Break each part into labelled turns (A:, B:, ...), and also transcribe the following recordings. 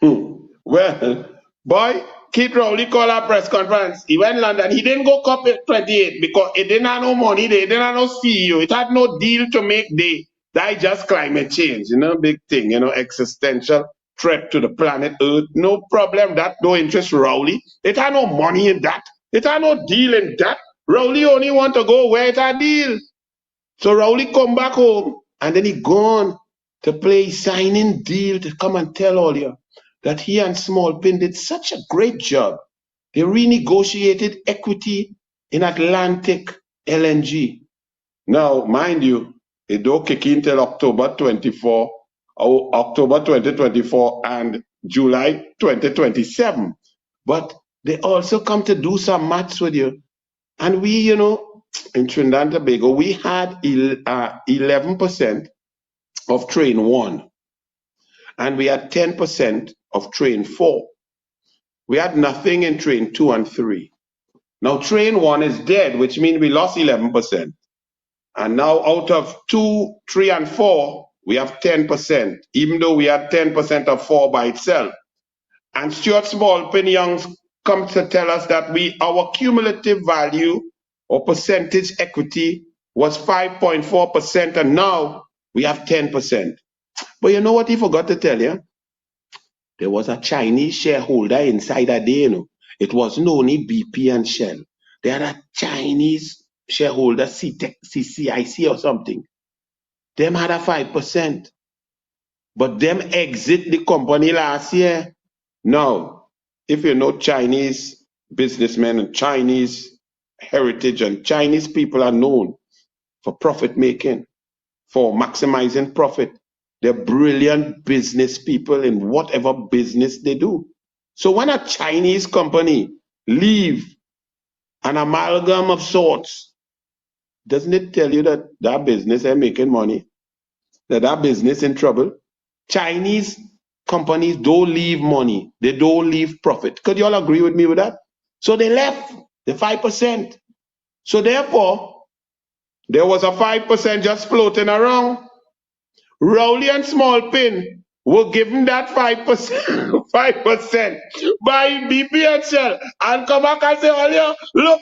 A: Well, boy, Keith Rowley called a press conference. He went to London. He didn't go COP28 because it didn't have no money. They didn't have no CEO. It had no deal to make there. That is just climate change, big thing, existential threat to the planet Earth. No problem. That no interest Rowley. It had no money in that. It had no deal in that. Rowley only want to go where it had deal. So Rowley come back home and then he gone to play signing deal to come and tell all you that he and Small Pin did such a great job. They renegotiated equity in Atlantic LNG. Now, mind you, it don't kick in till October 2024 and July 2027. But they also come to do some maths with you. And we, in Trinidad and Tobago, we had 11% of train 1. And we had 10% of train 4. We had nothing in train 2 and 3. Now train 1 is dead, which means we lost 11%. And now out of 2, 3, and 4, we have 10%, even though we had 10% of 4 by itself. And Stuart Smallpin Youngs comes to tell us that our cumulative value or percentage equity was 5.4%, and now we have 10%. But you know what he forgot to tell you? There was a Chinese shareholder inside that day, It wasn't only BP and Shell. They had a Chinese shareholder, CCIC or something. Them had a 5%. But them exit the company last year. Now, if you know Chinese businessmen and Chinese heritage, and Chinese people are known for profit making, for maximizing profit. They're brilliant business people in whatever business they do. So when a Chinese company leave an amalgam of sorts, doesn't it tell you that that business is making money? That business in trouble? Chinese companies don't leave money. They don't leave profit. Could you all agree with me with that? So they left the 5%. So therefore, there was a 5% just floating around. Rowley and Smallpin were given that 5%, 5% by BP and Shell, and come back and say, oh, look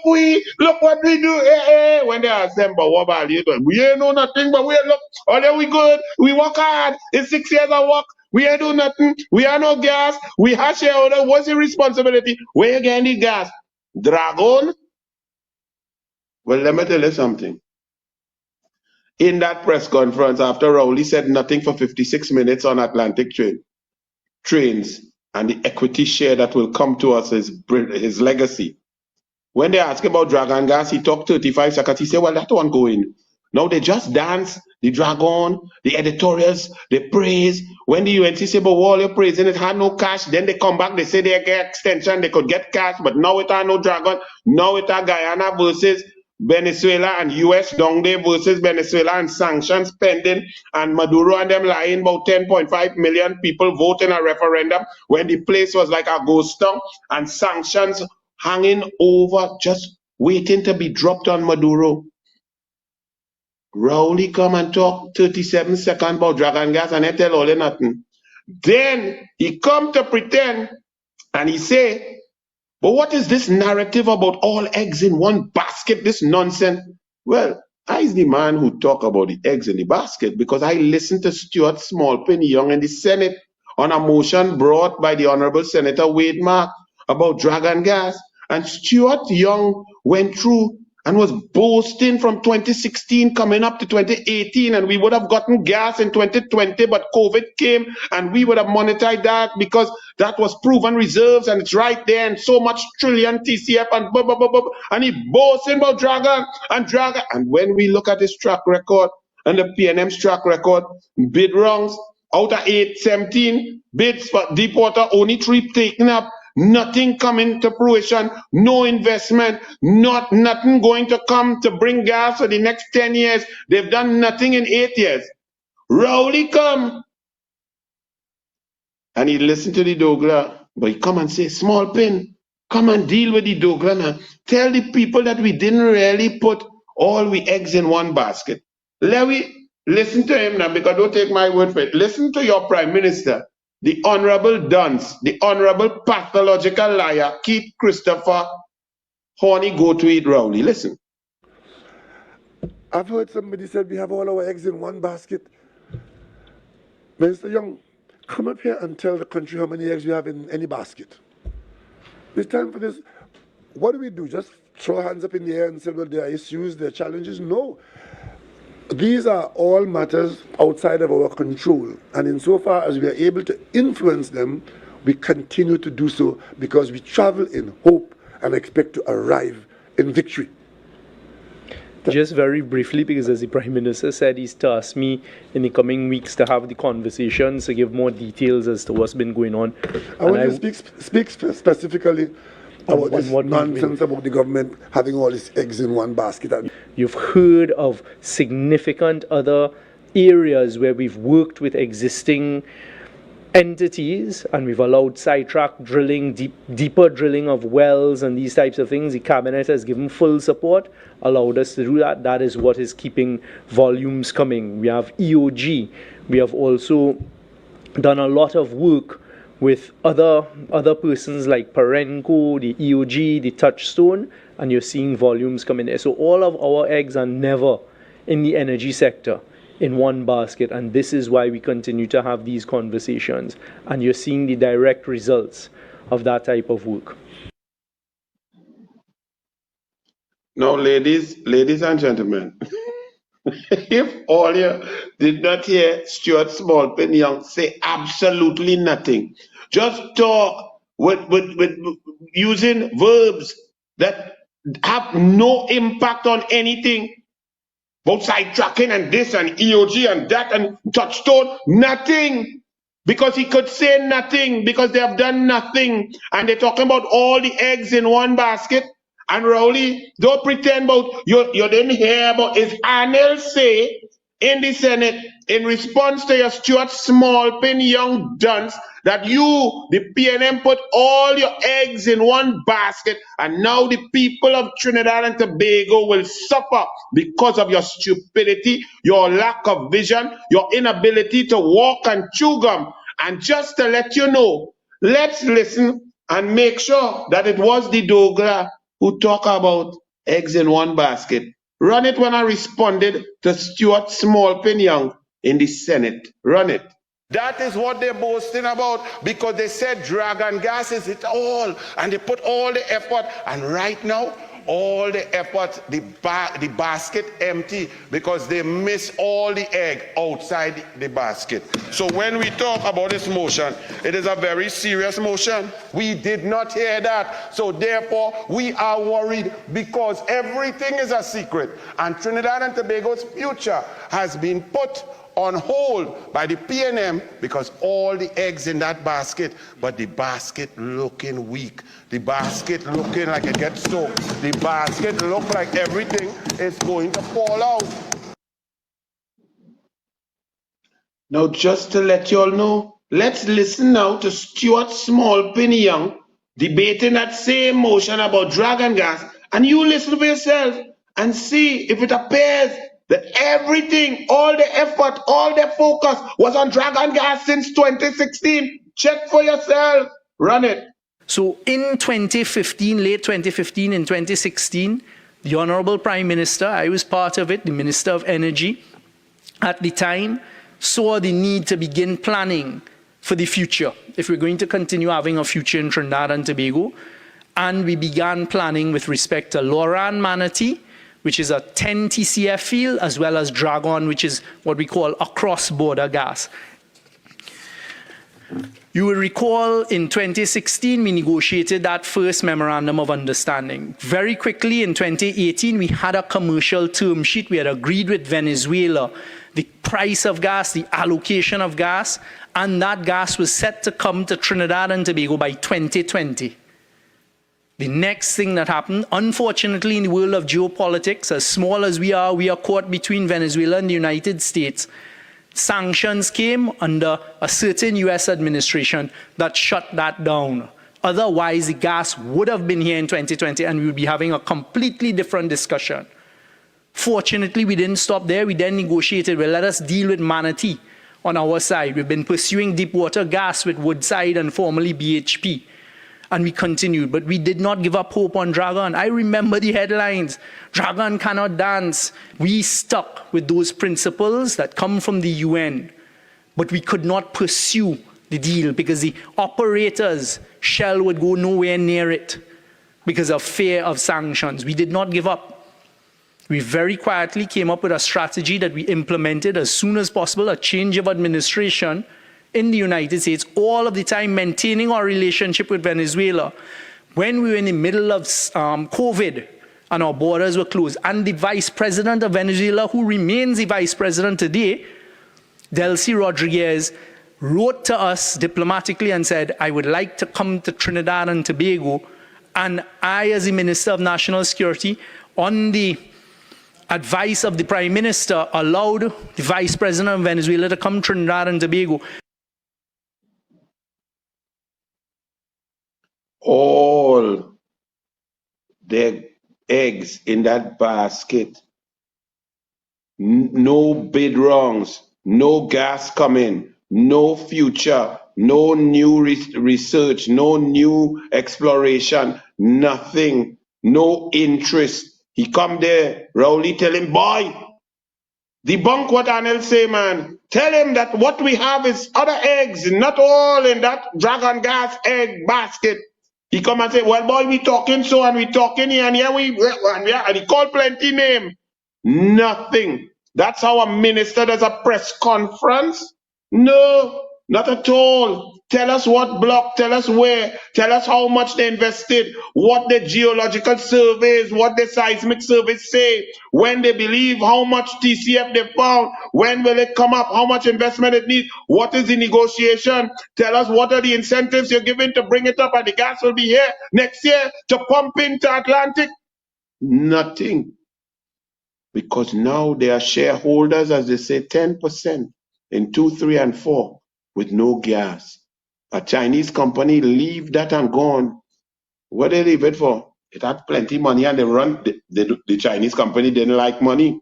A: what we do. When they ask them, but what about you doing? We ain't know nothing, but we good. We work hard. It's 6 years of work. We ain't do nothing. We are no gas. We have shareholder. What's your responsibility? Where you getting the gas? Dragon? Well, let me tell you something. In that press conference, after Rowley said nothing for 56 minutes on Atlantic trains and the equity share that will come to us, his legacy. When they asked about Dragon Gas, he talked 35 seconds. He said, well, that one going. Now they just dance, the Dragon, the editorials, they praise. When the UNC say, but all you're praising, it had no cash. Then they come back, they say they get extension, they could get cash, but now it had no Dragon. Now it had Guyana versus Venezuela and US down there versus Venezuela and sanctions pending, and Maduro and them lying about 10.5 million people vote in a referendum when the place was like a ghost town, and sanctions hanging over, just waiting to be dropped on Maduro. Rowley come and talk 37 seconds about Dragon Gas and they tell all nothing. Then he come to pretend and he say, but what is this narrative about all eggs in one basket, this nonsense? Well, I is the man who talk about the eggs in the basket because I listened to Stuart Smallpin Young in the Senate on a motion brought by the Honorable Senator Wade Mark about Dragon Gas. And Stuart Young went through and was boasting from 2016 coming up to 2018, and we would have gotten gas in 2020, but COVID came and we would have monetized that because that was proven reserves and it's right there and so much trillion TCF and blah, blah, blah, blah. And he boasting about Dragon. And when we look at his track record and the PNM's track record, bid wrongs, out of 17 bids for deep water, only 3 taken up. Nothing coming to fruition, no investment, nothing going to come to bring gas for the next 10 years. They've done nothing in 8 years. Rowley come and he listened to the Douglas, but he come and say, Smallpin, come and deal with the Douglas now. Tell the people that we didn't really put all we eggs in one basket. Let we listen to him now, because don't take my word for it. Listen to your prime minister. the honorable dunce, the honorable pathological liar, Keith Christopher Horny go to eat Rowley. Listen.
B: I've heard somebody said we have all our eggs in one basket. Minister Young, come up here and tell the country how many eggs we have in any basket. It's time for this. What do? Just throw hands up in the air and say, well, there are issues, there are challenges? No. These are all matters outside of our control. And insofar as we are able to influence them, we continue to do so because we travel in hope and expect to arrive in victory.
C: Just very briefly, because as the Prime Minister said, he's tasked me in the coming weeks to have the conversations, to give more details as to what's been going on.
B: I want you to speak specifically about this nonsense about the government having all its eggs in one basket.
C: You've heard of significant other areas where we've worked with existing entities and we've allowed sidetrack drilling, deeper drilling of wells and these types of things. The Cabinet has given full support, allowed us to do that. That is what is keeping volumes coming. We have EOG. We have also done a lot of work with other persons like Parenco, the EOG, the Touchstone, and you're seeing volumes coming there. So all of our eggs are never in the energy sector in one basket, and this is why we continue to have these conversations, and you're seeing the direct results of that type of work.
A: Now, ladies and gentlemen, if all you did not hear Stuart Smallpin Young say absolutely nothing, just talk with using verbs that have no impact on anything, both sidetracking and this and EOG and that and Touchstone, nothing. Because he could say nothing, because they have done nothing. And they're talking about all the eggs in one basket. And Rowley, don't pretend about, you didn't hear about his Anil say in the Senate in response to your Stuart Smallpin Young dunce that you, the PNM, put all your eggs in one basket and now the people of Trinidad and Tobago will suffer because of your stupidity, your lack of vision, your inability to walk and chew gum. And just to let you know, let's listen and make sure that it was the Dogra who talk about eggs in one basket. Run it when I responded to Stuart Smallpin Young in the Senate. Run it. That is what they're boasting about because they said dragon gas is it all and they put all the effort and right now all the effort, the basket empty because they miss all the egg outside the basket. So when we talk about this motion, it is a very serious motion. We did not hear that. So therefore, we are worried because everything is a secret. And Trinidad and Tobago's future has been put on hold by the PNM because all the eggs in that basket, but the basket looking weak. The basket looking like it gets soaked. The basket look like everything is going to fall out. Now, just to let you all know, let's listen now to Stuart Smallpin Young debating that same motion about dragon gas, and you listen for yourself and see if it appears that everything, all the effort, all the focus was on dragon gas since 2016. Check for yourself. Run it.
C: So in 2015, late 2015 and 2016, the Honorable Prime Minister, I was part of it, the Minister of Energy, at the time, saw the need to begin planning for the future, if we're going to continue having a future in Trinidad and Tobago. And we began planning with respect to Loran Manatee, which is a 10 TCF field, as well as Dragon, which is what we call a cross-border gas. You will recall in 2016, we negotiated that first memorandum of understanding. Very quickly in 2018, we had a commercial term sheet. We had agreed with Venezuela the price of gas, the allocation of gas, and that gas was set to come to Trinidad and Tobago by 2020. The next thing that happened, unfortunately, in the world of geopolitics, as small as we are caught between Venezuela and the United States. Sanctions came under a certain US administration that shut that down. Otherwise, the gas would have been here in 2020 and we would be having a completely different discussion. Fortunately, we didn't stop there. We then negotiated, well, let us deal with Manatee. on our side. We've been pursuing deep water gas with Woodside and formerly BHP. And we continued, but we did not give up hope on Dragon. I remember the headlines, Dragon cannot dance. We stuck with those principles that come from the UN, but we could not pursue the deal because the operators, Shell, would go nowhere near it because of fear of sanctions. We did not give up. We very quietly came up with a strategy that we implemented as soon as possible, a change of administration in the United States, all of the time maintaining our relationship with Venezuela. When we were in the middle of COVID and our borders were closed, and the vice president of Venezuela, who remains the vice president today, Delcy Rodriguez, wrote to us diplomatically and said, I would like to come to Trinidad and Tobago. And I, as the Minister of National Security, on the advice of the Prime Minister, allowed the Vice President of Venezuela to come to Trinidad and Tobago.
A: All the eggs in that basket, no bid wrongs, no gas coming, no future, no new research, no new exploration, nothing, no interest. He come there, Rowley tell him, boy, debunk what Anil say, man. Tell him that what we have is other eggs, not all in that dragon gas egg basket. He come and say, well, boy, we talking so and we talking here and here and he called plenty name. Nothing. That's how a minister does a press conference? No, not at all. Tell us what block, tell us where, tell us how much they invested, what the geological surveys, what the seismic surveys say, when they believe, how much TCF they found, when will it come up, how much investment it needs, what is the negotiation, tell us what are the incentives you're giving to bring it up and the gas will be here next year to pump into Atlantic. Nothing. Because now they are shareholders, as they say, 10% in 2, 3, and 4 with no gas. A Chinese company leave that and gone. What they leave it for? It had plenty money and they run. The Chinese company didn't like money.